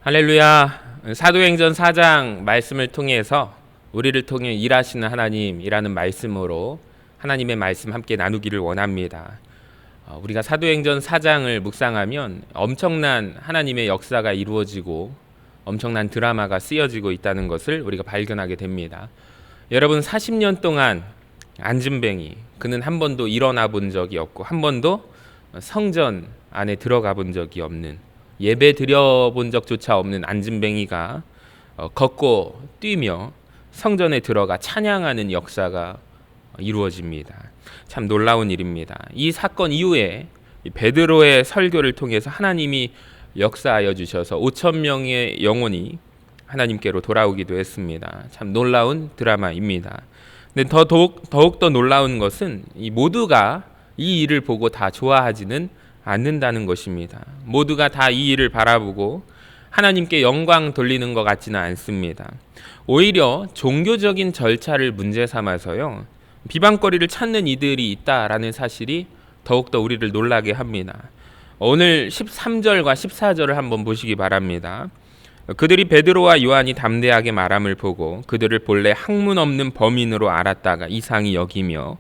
할렐루야. 사도행전 4장 말씀을 통해서 우리를 통해 일하시는 하나님이라는 말씀으로 하나님의 말씀 함께 나누기를 원합니다. 우리가 사도행전 4장을 묵상하면 엄청난 하나님의 역사가 이루어지고 엄청난 드라마가 쓰여지고 있다는 것을 우리가 발견하게 됩니다. 여러분, 40년 동안 안진뱅이, 그는 한 번도 일어나 본 적이 없고 한 번도 성전 안에 들어가 본 적이 없는, 예배 드려본 적조차 없는 안진뱅이가 걷고 뛰며 성전에 들어가 찬양하는 역사가 이루어집니다. 참 놀라운 일입니다. 이 사건 이후에 베드로의 설교를 통해서 하나님이 역사하여 주셔서 5천 명의 영혼이 하나님께로 돌아오기도 했습니다. 참 놀라운 드라마입니다. 근데 더욱더 놀라운 것은 이 모두가 이 일을 보고 다 좋아하지는 않는다는 것입니다. 모두가 다 이 일을 바라보고 하나님께 영광 돌리는 것 같지는 않습니다. 오히려 종교적인 절차를 문제 삼아서요, 비방거리를 찾는 이들이 있다라는 사실이 더욱더 우리를 놀라게 합니다. 오늘 13절과 14절을 한번 보시기 바랍니다. 그들이 베드로와 요한이 담대하게 말함을 보고 그들을 본래 학문 없는 범인으로 알았다가 이상히 여기며,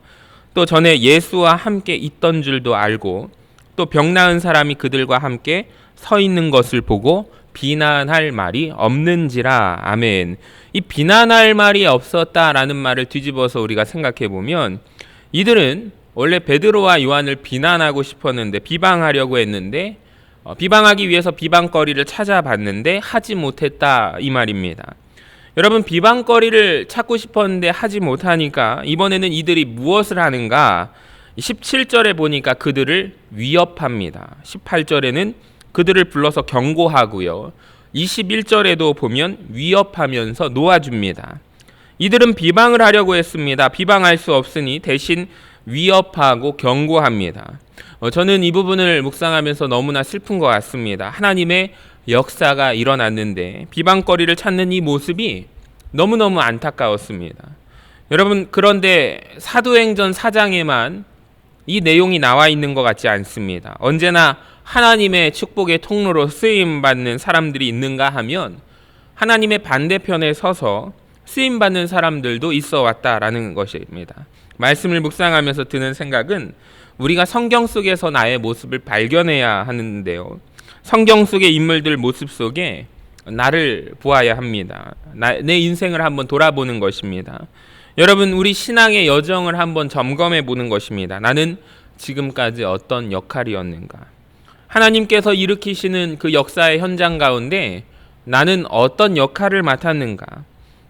또 전에 예수와 함께 있던 줄도 알고 또 병 나은 사람이 그들과 함께 서 있는 것을 보고 비난할 말이 없는지라. 아멘. 이 비난할 말이 없었다라는 말을 뒤집어서 우리가 생각해 보면, 이들은 원래 베드로와 요한을 비난하고 싶었는데, 비방하려고 했는데, 비방하기 위해서 비방거리를 찾아봤는데 하지 못했다, 이 말입니다. 여러분, 비방거리를 찾고 싶었는데 하지 못하니까 이번에는 이들이 무엇을 하는가? 17절에 보니까 그들을 위협합니다. 18절에는 그들을 불러서 경고하고요. 21절에도 보면 위협하면서 놓아줍니다. 이들은 비방을 하려고 했습니다. 비방할 수 없으니 대신 위협하고 경고합니다. 저는 이 부분을 묵상하면서 너무나 슬픈 것 같습니다. 하나님의 역사가 일어났는데 비방거리를 찾는 이 모습이 너무너무 안타까웠습니다. 여러분, 그런데 사도행전 4장에만 이 내용이 나와 있는 것 같지 않습니다. 언제나 하나님의 축복의 통로로 쓰임받는 사람들이 있는가 하면 하나님의 반대편에 서서 쓰임받는 사람들도 있어 왔다라는 것입니다. 말씀을 묵상하면서 드는 생각은, 우리가 성경 속에서 나의 모습을 발견해야 하는데요, 성경 속의 인물들 모습 속에 나를 보아야 합니다. 내 인생을 한번 돌아보는 것입니다. 여러분, 우리 신앙의 여정을 한번 점검해 보는 것입니다. 나는 지금까지 어떤 역할이었는가? 하나님께서 일으키시는 그 역사의 현장 가운데 나는 어떤 역할을 맡았는가?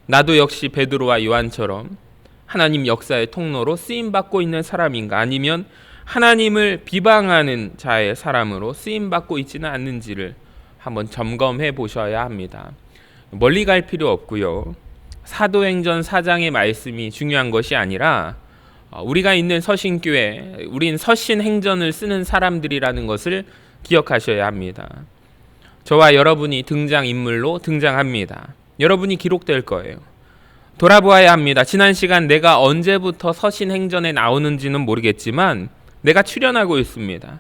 나도 역시 베드로와 요한처럼 하나님 역사의 통로로 쓰임받고 있는 사람인가? 아니면 하나님을 비방하는 자의 사람으로 쓰임받고 있지는 않는지를 한번 점검해 보셔야 합니다. 멀리 갈 필요 없고요. 사도행전 4장의 말씀이 중요한 것이 아니라 우리가 있는 서신교회, 우린 서신행전을 쓰는 사람들이라는 것을 기억하셔야 합니다. 저와 여러분이 등장인물로 등장합니다. 여러분이 기록될 거예요. 돌아보아야 합니다. 지난 시간 내가 언제부터 서신행전에 나오는지는 모르겠지만 내가 출연하고 있습니다.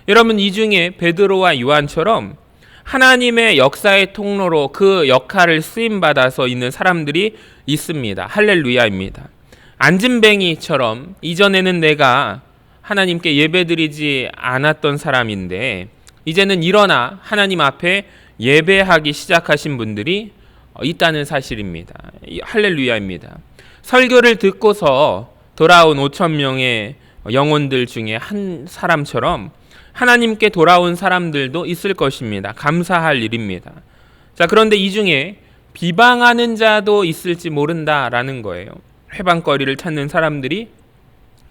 여러분, 이 중에 베드로와 요한처럼 하나님의 역사의 통로로 그 역할을 쓰임받아서 있는 사람들이 있습니다. 할렐루야입니다. 안진뱅이처럼 이전에는 내가 하나님께 예배드리지 않았던 사람인데 이제는 일어나 하나님 앞에 예배하기 시작하신 분들이 있다는 사실입니다. 할렐루야입니다. 설교를 듣고서 돌아온 5천 명의 영혼들 중에 한 사람처럼 하나님께 돌아온 사람들도 있을 것입니다. 감사할 일입니다. 자, 그런데 이 중에 비방하는 자도 있을지 모른다라는 거예요. 회방거리를 찾는 사람들이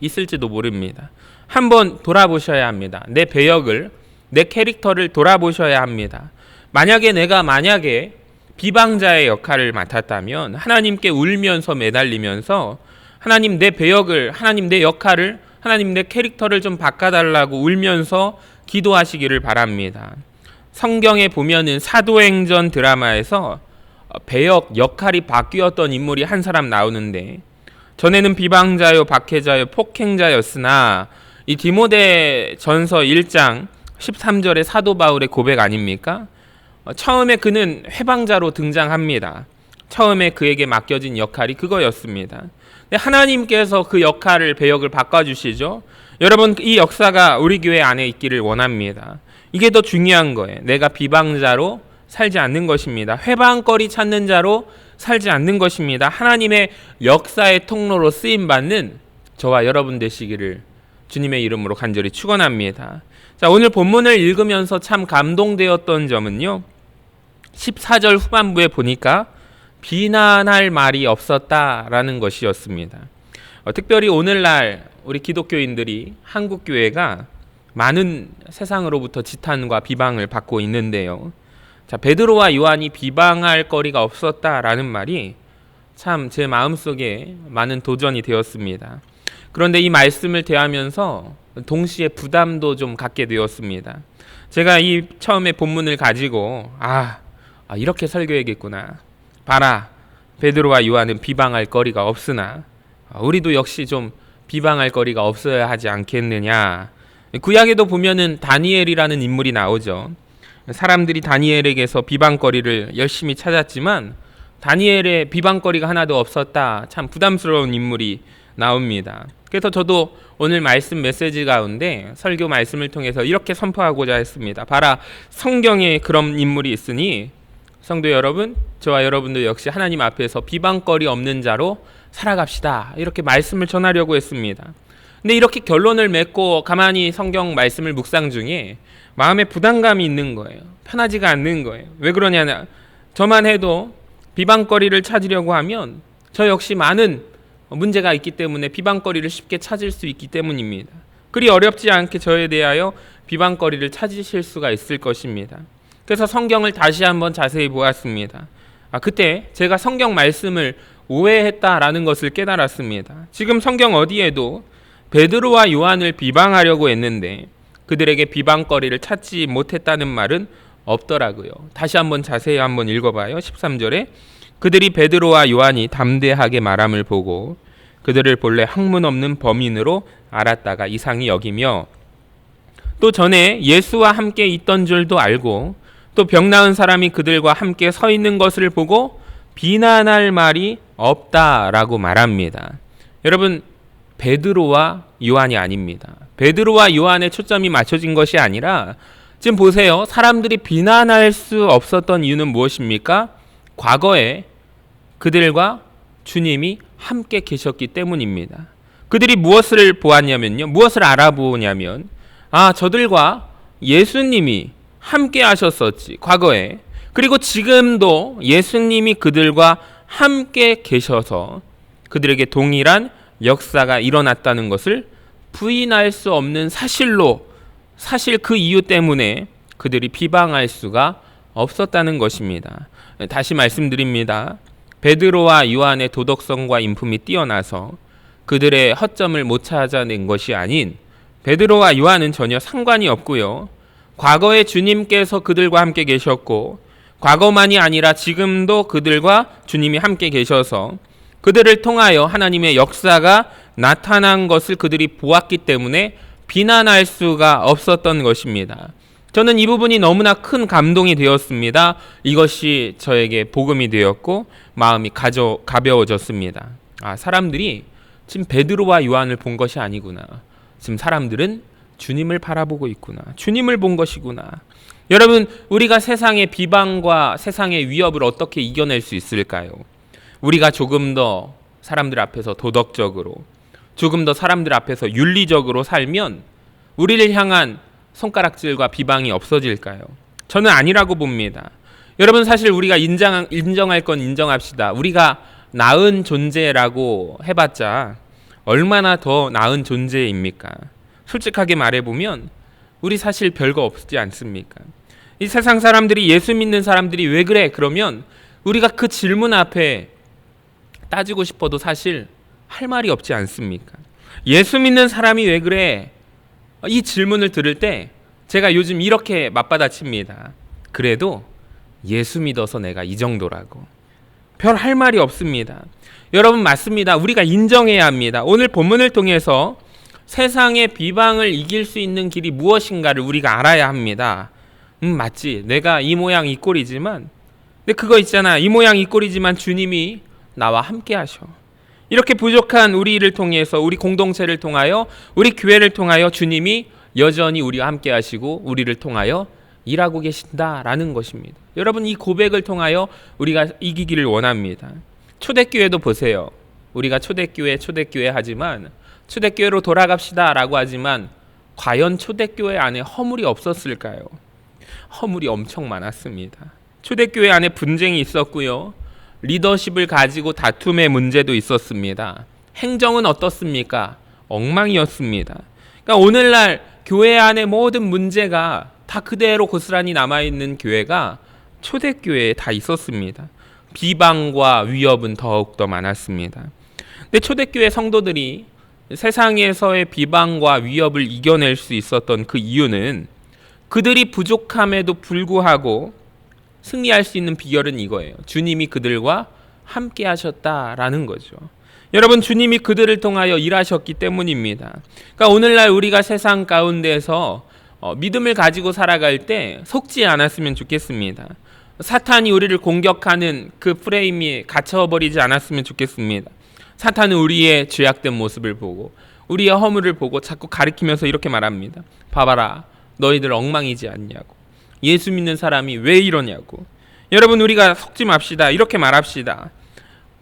있을지도 모릅니다. 한번 돌아보셔야 합니다. 내 배역을, 내 캐릭터를 돌아보셔야 합니다. 내가 만약에 비방자의 역할을 맡았다면 하나님께 울면서 매달리면서 하나님, 내 배역을, 하나님, 내 역할을, 하나님, 내 캐릭터를 좀 바꿔달라고 울면서 기도하시기를 바랍니다. 성경에 보면은 사도행전 드라마에서 배역, 역할이 바뀌었던 인물이 한 사람 나오는데, 전에는 비방자요, 박해자요, 폭행자였으나 이 디모데 전서 1장 13절의 사도 바울의 고백 아닙니까? 처음에 그는 회방자로 등장합니다. 처음에 그에게 맡겨진 역할이 그거였습니다. 근데 하나님께서 그 역할을 배역을 바꿔주시죠. 여러분, 이 역사가 우리 교회 안에 있기를 원합니다. 이게 더 중요한 거예요. 내가 비방자로 살지 않는 것입니다. 회방거리 찾는 자로 살지 않는 것입니다. 하나님의 역사의 통로로 쓰임받는 저와 여러분 되시기를 주님의 이름으로 간절히 축원합니다. 자, 오늘 본문을 읽으면서 참 감동되었던 점은요, 14절 후반부에 보니까 비난할 말이 없었다라는 것이었습니다. 특별히 오늘날 우리 기독교인들이 한국 교회가 많은 세상으로부터 지탄과 비방을 받고 있는데요. 자, 베드로와 요한이 비방할 거리가 없었다라는 말이 참 제 마음속에 많은 도전이 되었습니다. 그런데 이 말씀을 대하면서 동시에 부담도 좀 갖게 되었습니다. 제가 이 처음에 본문을 가지고 이렇게 설교해야겠구나. 봐라, 베드로와 요한은 비방할 거리가 없으나 우리도 역시 좀 비방할 거리가 없어야 하지 않겠느냐. 구약에도 보면은 다니엘이라는 인물이 나오죠. 사람들이 다니엘에게서 비방거리를 열심히 찾았지만 다니엘의 비방거리가 하나도 없었다. 참 부담스러운 인물이 나옵니다. 그래서 저도 오늘 말씀 메시지 가운데 설교 말씀을 통해서 이렇게 선포하고자 했습니다. 봐라, 성경에 그런 인물이 있으니 성도 여러분, 저와 여러분도 역시 하나님 앞에서 비방거리 없는 자로 살아갑시다. 이렇게 말씀을 전하려고 했습니다. 근데 이렇게 결론을 맺고 가만히 성경 말씀을 묵상 중에 마음에 부담감이 있는 거예요. 편하지가 않는 거예요. 왜 그러냐? 저만 해도 비방거리를 찾으려고 하면 저 역시 많은 문제가 있기 때문에 비방거리를 쉽게 찾을 수 있기 때문입니다. 그리 어렵지 않게 저에 대하여 비방거리를 찾으실 수가 있을 것입니다. 그래서 성경을 다시 한번 자세히 보았습니다. 그때 제가 성경 말씀을 오해했다라는 것을 깨달았습니다. 지금 성경 어디에도 베드로와 요한을 비방하려고 했는데 그들에게 비방거리를 찾지 못했다는 말은 없더라고요. 다시 한번 자세히 한번 읽어봐요. 13절에 그들이 베드로와 요한이 담대하게 말함을 보고 그들을 본래 학문 없는 범인으로 알았다가 이상히 여기며 또 전에 예수와 함께 있던 줄도 알고 또 병 나은 사람이 그들과 함께 서 있는 것을 보고 비난할 말이 없다라고 말합니다. 여러분, 베드로와 요한이 아닙니다. 베드로와 요한의 초점이 맞춰진 것이 아니라 지금 보세요. 사람들이 비난할 수 없었던 이유는 무엇입니까? 과거에 그들과 주님이 함께 계셨기 때문입니다. 그들이 무엇을 보았냐면요. 무엇을 알아보냐면 저들과 예수님이 함께 하셨었지, 과거에. 그리고 지금도 예수님이 그들과 함께 계셔서 그들에게 동일한 역사가 일어났다는 것을 부인할 수 없는 사실로, 사실 그 이유 때문에 그들이 비방할 수가 없었다는 것입니다. 다시 말씀드립니다. 베드로와 요한의 도덕성과 인품이 뛰어나서 그들의 허점을 못 찾아낸 것이 아닌 베드로와 요한은 전혀 상관이 없고요. 과거에 주님께서 그들과 함께 계셨고 과거만이 아니라 지금도 그들과 주님이 함께 계셔서 그들을 통하여 하나님의 역사가 나타난 것을 그들이 보았기 때문에 비난할 수가 없었던 것입니다. 저는 이 부분이 너무나 큰 감동이 되었습니다. 이것이 저에게 복음이 되었고 마음이 가벼워졌습니다. 사람들이 지금 베드로와 요한을 본 것이 아니구나. 지금 사람들은 주님을 바라보고 있구나. 주님을 본 것이구나. 여러분, 우리가 세상의 비방과 세상의 위협을 어떻게 이겨낼 수 있을까요? 우리가 조금 더 사람들 앞에서 도덕적으로, 조금 더 사람들 앞에서 윤리적으로 살면 우리를 향한 손가락질과 비방이 없어질까요? 저는 아니라고 봅니다. 여러분, 사실 우리가 인정할 건 인정합시다. 우리가 나은 존재라고 해봤자 얼마나 더 나은 존재입니까? 솔직하게 말해보면 우리 사실 별거 없지 않습니까? 이 세상 사람들이, 예수 믿는 사람들이 왜 그래? 그러면 우리가 그 질문 앞에 따지고 싶어도 사실 할 말이 없지 않습니까? 예수 믿는 사람이 왜 그래? 이 질문을 들을 때 제가 요즘 이렇게 맞받아칩니다. 그래도 예수 믿어서 내가 이 정도라고. 별 할 말이 없습니다. 여러분, 맞습니다. 우리가 인정해야 합니다. 오늘 본문을 통해서 세상의 비방을 이길 수 있는 길이 무엇인가를 우리가 알아야 합니다. 맞지. 내가 이 모양 이 꼴이지만, 근데 그거 있잖아. 이 모양 이 꼴이지만 주님이 나와 함께 하셔. 이렇게 부족한 우리를 통해서, 우리 공동체를 통하여, 우리 교회를 통하여 주님이 여전히 우리와 함께 하시고 우리를 통하여 일하고 계신다라는 것입니다. 여러분, 이 고백을 통하여 우리가 이기기를 원합니다. 초대교회도 보세요. 우리가 초대교회 하지만, 초대교회로 돌아갑시다 라고 하지만 과연 초대교회 안에 허물이 없었을까요? 허물이 엄청 많았습니다. 초대교회 안에 분쟁이 있었고요. 리더십을 가지고 다툼의 문제도 있었습니다. 행정은 어떻습니까? 엉망이었습니다. 그러니까 오늘날 교회 안에 모든 문제가 다 그대로 고스란히 남아있는 교회가 초대교회에 다 있었습니다. 비방과 위협은 더욱더 많았습니다. 근데 초대교회 성도들이 세상에서의 비방과 위협을 이겨낼 수 있었던 그 이유는 그들이 부족함에도 불구하고 승리할 수 있는 비결은 이거예요. 주님이 그들과 함께 하셨다라는 거죠. 여러분, 주님이 그들을 통하여 일하셨기 때문입니다. 그러니까 오늘날 우리가 세상 가운데서 믿음을 가지고 살아갈 때 속지 않았으면 좋겠습니다. 사탄이 우리를 공격하는 그 프레임에 갇혀버리지 않았으면 좋겠습니다. 사탄은 우리의 죄악된 모습을 보고 우리의 허물을 보고 자꾸 가리키면서 이렇게 말합니다. 봐봐라, 너희들 엉망이지 않냐고. 예수 믿는 사람이 왜 이러냐고. 여러분, 우리가 속지 맙시다. 이렇게 말합시다.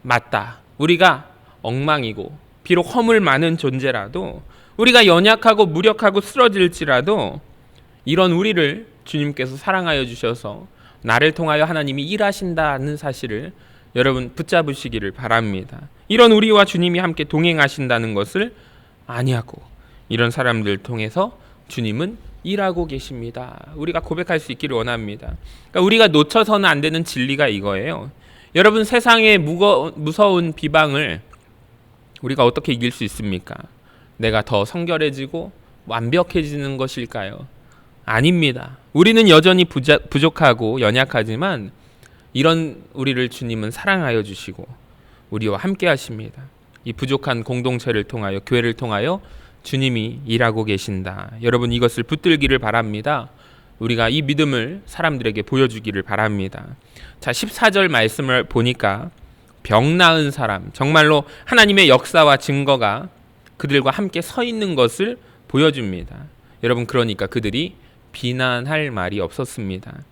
맞다. 우리가 엉망이고 비록 허물 많은 존재라도, 우리가 연약하고 무력하고 쓰러질지라도 이런 우리를 주님께서 사랑하여 주셔서 나를 통하여 하나님이 일하신다는 사실을 여러분 붙잡으시기를 바랍니다. 이런 우리와 주님이 함께 동행하신다는 것을 아니하고 이런 사람들 통해서 주님은 일하고 계십니다. 우리가 고백할 수 있기를 원합니다. 그러니까 우리가 놓쳐서는 안 되는 진리가 이거예요. 여러분, 세상의 무서운 비방을 우리가 어떻게 이길 수 있습니까? 내가 더 성결해지고 완벽해지는 것일까요? 아닙니다. 우리는 여전히 부족하고 연약하지만 이런 우리를 주님은 사랑하여 주시고 우리와 함께 하십니다. 이 부족한 공동체를 통하여, 교회를 통하여 주님이 일하고 계신다. 여러분, 이것을 붙들기를 바랍니다. 우리가 이 믿음을 사람들에게 보여주기를 바랍니다. 자, 14절 말씀을 보니까 병 나은 사람, 정말로 하나님의 역사와 증거가 그들과 함께 서 있는 것을 보여줍니다. 여러분, 그러니까 그들이 비난할 말이 없었습니다.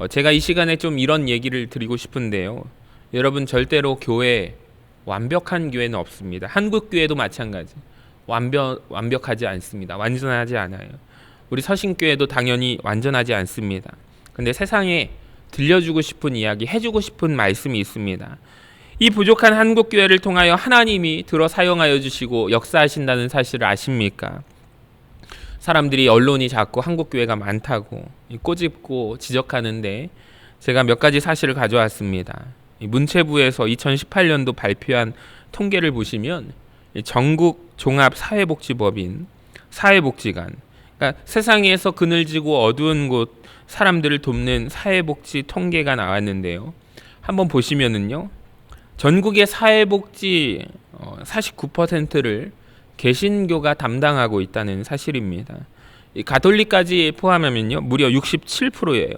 제가 이 시간에 좀 이런 얘기를 드리고 싶은데요. 여러분, 절대로 완벽한 교회는 없습니다. 한국 교회도 마찬가지. 완벽하지 않습니다. 완전하지 않아요. 우리 서신교회도 당연히 완전하지 않습니다. 근데 세상에 들려주고 싶은 이야기, 해주고 싶은 말씀이 있습니다. 이 부족한 한국교회를 통하여 하나님이 들어 사용하여 주시고 역사하신다는 사실을 아십니까? 사람들이, 언론이 자꾸 한국교회가 많다고 꼬집고 지적하는데 제가 몇 가지 사실을 가져왔습니다. 문체부에서 2018년도 발표한 통계를 보시면 전국 종합사회복지법인 사회복지관, 그러니까 세상에서 그늘지고 어두운 곳 사람들을 돕는 사회복지 통계가 나왔는데요. 한번 보시면은요, 전국의 사회복지 49%를 개신교가 담당하고 있다는 사실입니다. 가톨릭까지 포함하면요, 무려 67%예요.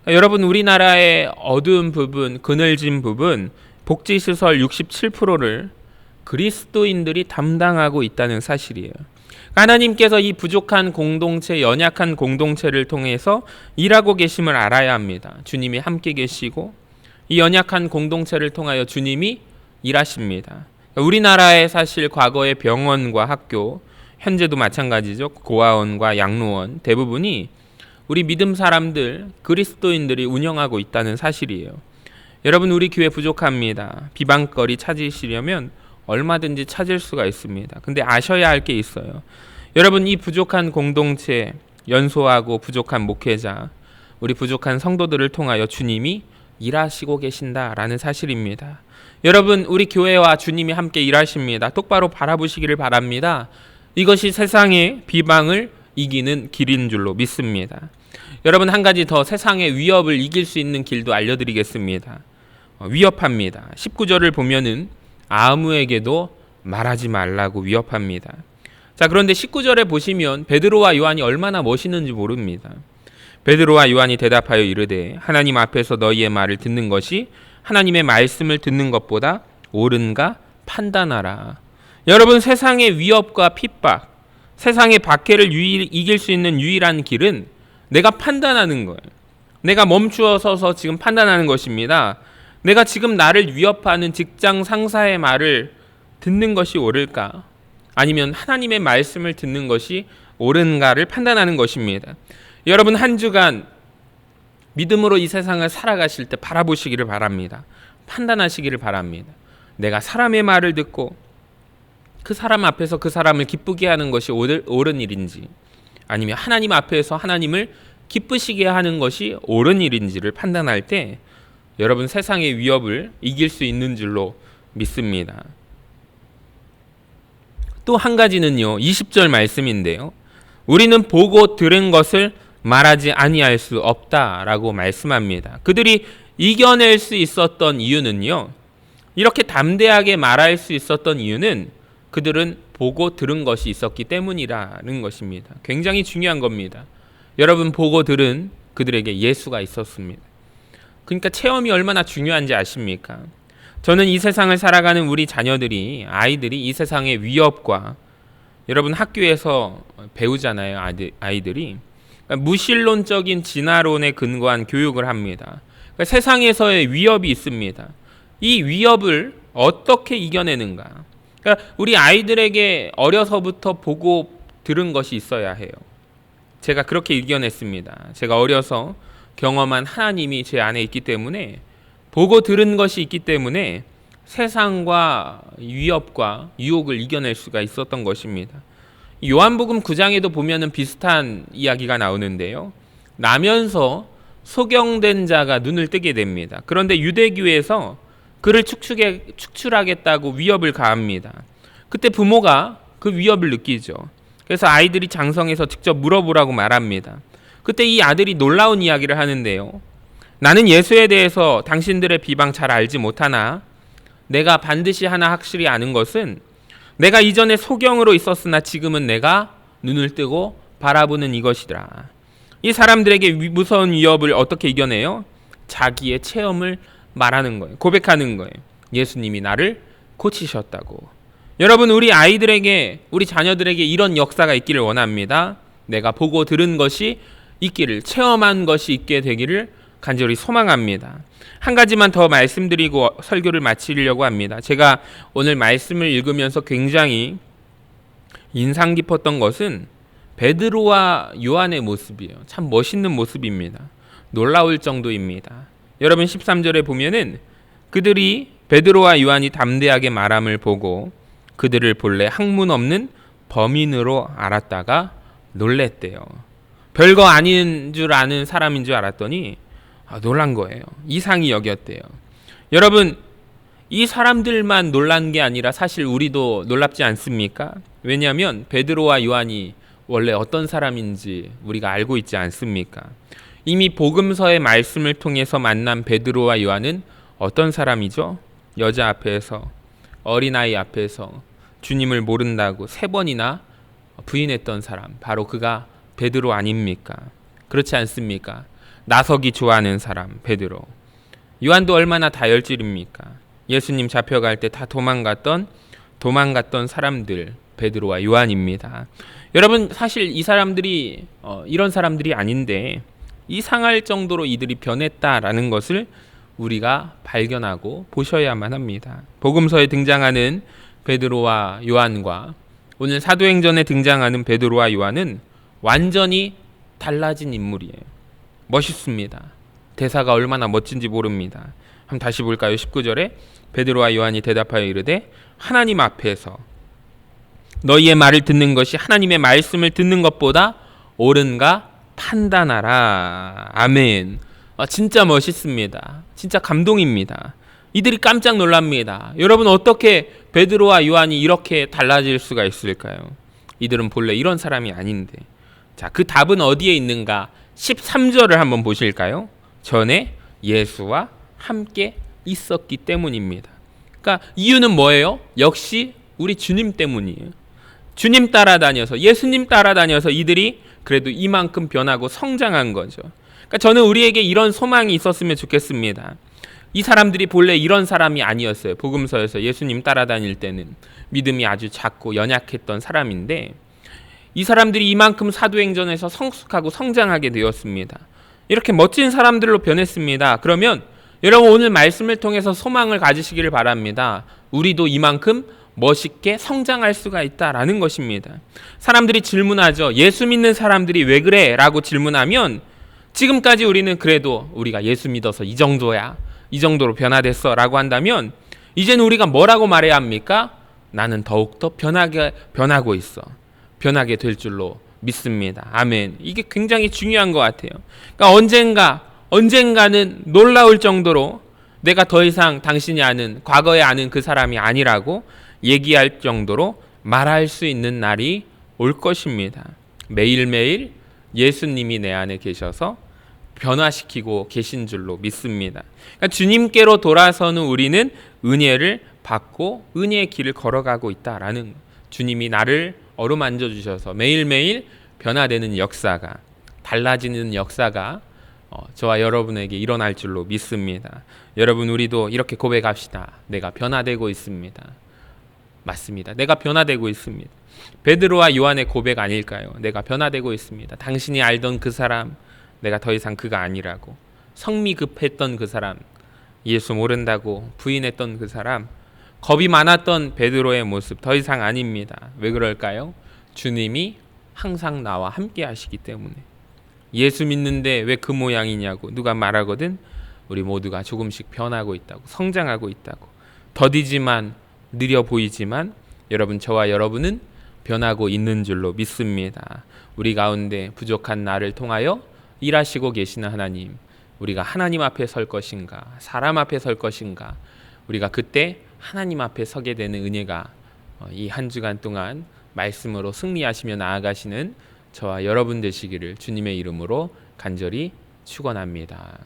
그러니까 여러분, 우리나라의 어두운 부분, 그늘진 부분, 복지시설 67%를 그리스도인들이 담당하고 있다는 사실이에요. 하나님께서 이 부족한 공동체, 연약한 공동체를 통해서 일하고 계심을 알아야 합니다. 주님이 함께 계시고 이 연약한 공동체를 통하여 주님이 일하십니다. 우리나라의 사실 과거의 병원과 학교, 현재도 마찬가지죠. 고아원과 양로원 대부분이 우리 믿음 사람들, 그리스도인들이 운영하고 있다는 사실이에요. 여러분, 우리 교회 부족합니다. 비방거리 찾으시려면 얼마든지 찾을 수가 있습니다. 근데 아셔야 할 게 있어요. 여러분, 이 부족한 공동체, 연소하고 부족한 목회자, 우리 부족한 성도들을 통하여 주님이 일하시고 계신다라는 사실입니다. 여러분, 우리 교회와 주님이 함께 일하십니다. 똑바로 바라보시기를 바랍니다. 이것이 세상의 비방을 이기는 길인 줄로 믿습니다. 여러분, 한 가지 더 세상의 위협을 이길 수 있는 길도 알려드리겠습니다. 위협합니다. 19절을 보면은 아무에게도 말하지 말라고 위협합니다. 자, 그런데 19절에 보시면 베드로와 요한이 얼마나 멋있는지 모릅니다. 베드로와 요한이 대답하여 이르되 하나님 앞에서 너희의 말을 듣는 것이 하나님의 말씀을 듣는 것보다 옳은가 판단하라. 여러분, 세상의 위협과 핍박, 세상의 박해를 이길 수 있는 유일한 길은 내가 판단하는 거예요. 내가 멈추어 서서 지금 판단하는 것입니다. 내가 지금 나를 위협하는 직장 상사의 말을 듣는 것이 옳을까? 아니면 하나님의 말씀을 듣는 것이 옳은가를 판단하는 것입니다. 여러분, 한 주간 믿음으로 이 세상을 살아가실 때 바라보시기를 바랍니다. 판단하시기를 바랍니다. 내가 사람의 말을 듣고 그 사람 앞에서 그 사람을 기쁘게 하는 것이 옳은 일인지, 아니면 하나님 앞에서 하나님을 기쁘시게 하는 것이 옳은 일인지를 판단할 때 여러분, 세상의 위협을 이길 수 있는 줄로 믿습니다. 또 한 가지는요, 20절 말씀인데요, 우리는 보고 들은 것을 말하지 아니할 수 없다라고 말씀합니다. 그들이 이겨낼 수 있었던 이유는요, 이렇게 담대하게 말할 수 있었던 이유는 그들은 보고 들은 것이 있었기 때문이라는 것입니다. 굉장히 중요한 겁니다. 여러분, 보고 들은 그들에게 예수가 있었습니다. 그러니까 체험이 얼마나 중요한지 아십니까? 저는 이 세상을 살아가는 우리 자녀들이, 아이들이 이 세상의 위협과, 여러분 학교에서 배우잖아요. 아이들이 무신론적인 진화론에 근거한 교육을 합니다. 그러니까 세상에서의 위협이 있습니다. 이 위협을 어떻게 이겨내는가? 그러니까 우리 아이들에게 어려서부터 보고 들은 것이 있어야 해요. 제가 그렇게 이겨냈습니다. 제가 어려서 경험한 하나님이 제 안에 있기 때문에, 보고 들은 것이 있기 때문에 세상과 위협과 유혹을 이겨낼 수가 있었던 것입니다. 요한복음 9장에도 보면은 비슷한 이야기가 나오는데요, 나면서 소경된 자가 눈을 뜨게 됩니다. 그런데 유대교에서 그를 축출하겠다고 위협을 가합니다. 그때 부모가 그 위협을 느끼죠. 그래서 아이들이 장성해서 직접 물어보라고 말합니다. 그때 이 아들이 놀라운 이야기를 하는데요, 나는 예수에 대해서 당신들의 비방 잘 알지 못하나 내가 반드시 하나 확실히 아는 것은 내가 이전에 소경으로 있었으나 지금은 내가 눈을 뜨고 바라보는 이것이더라. 이 사람들에게 무서운 위협을 어떻게 이겨내요? 자기의 체험을 말하는 거예요. 고백하는 거예요. 예수님이 나를 고치셨다고. 여러분, 우리 아이들에게, 우리 자녀들에게 이런 역사가 있기를 원합니다. 내가 보고 들은 것이 있기를, 체험한 것이 있게 되기를 간절히 소망합니다. 한 가지만 더 말씀드리고 설교를 마치려고 합니다. 제가 오늘 말씀을 읽으면서 굉장히 인상 깊었던 것은 베드로와 요한의 모습이에요. 참 멋있는 모습입니다. 놀라울 정도입니다. 여러분, 13절에 보면은 그들이, 베드로와 요한이 담대하게 말함을 보고 그들을 본래 학문 없는 범인으로 알았다가 놀랬대요. 별거 아닌 줄 아는 사람인 줄 알았더니 놀란 거예요. 이상히 여겼대요. 여러분, 이 사람들만 놀란 게 아니라 사실 우리도 놀랍지 않습니까? 왜냐하면 베드로와 요한이 원래 어떤 사람인지 우리가 알고 있지 않습니까? 이미 복음서의 말씀을 통해서 만난 베드로와 요한은 어떤 사람이죠? 여자 앞에서, 어린아이 앞에서 주님을 모른다고 3번이나 부인했던 사람, 바로 그가 베드로 아닙니까? 그렇지 않습니까? 나서기 좋아하는 사람 베드로. 요한도 얼마나 다혈질입니까? 예수님 잡혀갈 때 다 도망갔던 사람들 베드로와 요한입니다. 여러분, 사실 이 사람들이 이런 사람들이 아닌데 이상할 정도로 이들이 변했다라는 것을 우리가 발견하고 보셔야만 합니다. 복음서에 등장하는 베드로와 요한과 오늘 사도행전에 등장하는 베드로와 요한은 완전히 달라진 인물이에요. 멋있습니다. 대사가 얼마나 멋진지 모릅니다. 한번 다시 볼까요? 19절에 베드로와 요한이 대답하여 이르되 하나님 앞에서 너희의 말을 듣는 것이 하나님의 말씀을 듣는 것보다 옳은가 판단하라. 아멘. 진짜 멋있습니다. 진짜 감동입니다. 이들이 깜짝 놀랍니다. 여러분, 어떻게 베드로와 요한이 이렇게 달라질 수가 있을까요? 이들은 본래 이런 사람이 아닌데. 자, 그 답은 어디에 있는가? 13절을 한번 보실까요? 전에 예수와 함께 있었기 때문입니다. 그러니까 이유는 뭐예요? 역시 우리 주님 때문이에요. 주님 따라다녀서, 예수님 따라다녀서 이들이 그래도 이만큼 변하고 성장한 거죠. 그러니까 저는 우리에게 이런 소망이 있었으면 좋겠습니다. 이 사람들이 본래 이런 사람이 아니었어요. 복음서에서 예수님 따라다닐 때는 믿음이 아주 작고 연약했던 사람인데 이 사람들이 이만큼 사도행전에서 성숙하고 성장하게 되었습니다. 이렇게 멋진 사람들로 변했습니다. 그러면 여러분 오늘 말씀을 통해서 소망을 가지시기를 바랍니다. 우리도 이만큼 멋있게 성장할 수가 있다라는 것입니다. 사람들이 질문하죠. 예수 믿는 사람들이 왜 그래? 라고 질문하면 지금까지 우리는 그래도 우리가 예수 믿어서 이 정도야. 이 정도로 변화됐어 라고 한다면 이제는 우리가 뭐라고 말해야 합니까? 나는 더욱더 변하고 있어. 변하게 될 줄로 믿습니다. 아멘. 이게 굉장히 중요한 것 같아요. 그러니까 언젠가는 놀라울 정도로 내가 더 이상 당신이 아는 과거에 아는 그 사람이 아니라고 얘기할 정도로 말할 수 있는 날이 올 것입니다. 매일매일 예수님이 내 안에 계셔서 변화시키고 계신 줄로 믿습니다. 그러니까 주님께로 돌아서는 우리는 은혜를 받고 은혜의 길을 걸어가고 있다라는 주님이 나를 어루만져 주셔서 매일매일 변화되는 역사가 달라지는 역사가 저와 여러분에게 일어날 줄로 믿습니다. 여러분 우리도 이렇게 고백합시다. 내가 변화되고 있습니다. 맞습니다. 내가 변화되고 있습니다. 베드로와 요한의 고백 아닐까요? 내가 변화되고 있습니다. 당신이 알던 그 사람 내가 더 이상 그가 아니라고. 성미 급했던 그 사람, 예수 모른다고 부인했던 그 사람, 겁이 많았던 베드로의 모습 더 이상 아닙니다. 왜 그럴까요? 주님이 항상 나와 함께 하시기 때문에. 예수 믿는데 왜 그 모양이냐고 누가 말하거든 우리 모두가 조금씩 변하고 있다고, 성장하고 있다고. 더디지만 느려 보이지만 여러분, 저와 여러분은 변하고 있는 줄로 믿습니다. 우리 가운데 부족한 나를 통하여 일하시고 계시는 하나님, 우리가 하나님 앞에 설 것인가 사람 앞에 설 것인가, 우리가 그때 하나님 앞에 서게 되는 은혜가 이 한 주간 동안 말씀으로 승리하시며 나아가시는 저와 여러분 되시기를 주님의 이름으로 간절히 축원합니다.